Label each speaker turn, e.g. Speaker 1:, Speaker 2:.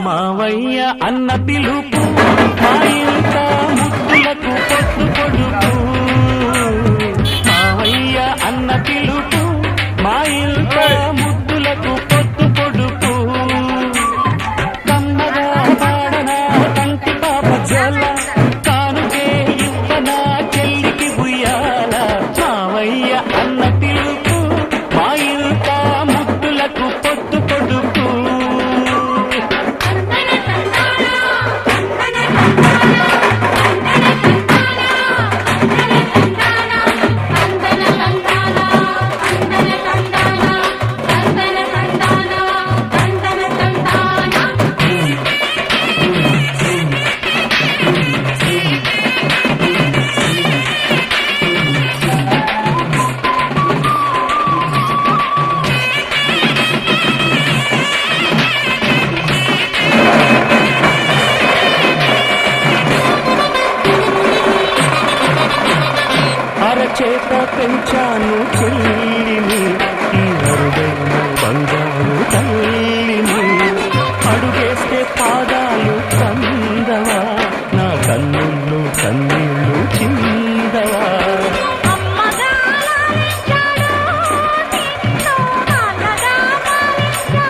Speaker 1: మావయ్య అన్న పిలుపు మా ఇంట ముద్దులకు పొద్దు పొడుపు మావయ్య అన్న పిలుపు మా ఇంట ముద్దులకు పొద్దు పొడుపు కమ్మగా పాడనా కంటి పాప జోల కానుకే ఇవ్వనా చెల్లికి ఉయ్యాల మావయ్య అన్న పిలుపు మా ఇంట ముద్దులకు పొద్దు పొడుపు అరచేత పెంచాను చెల్లిని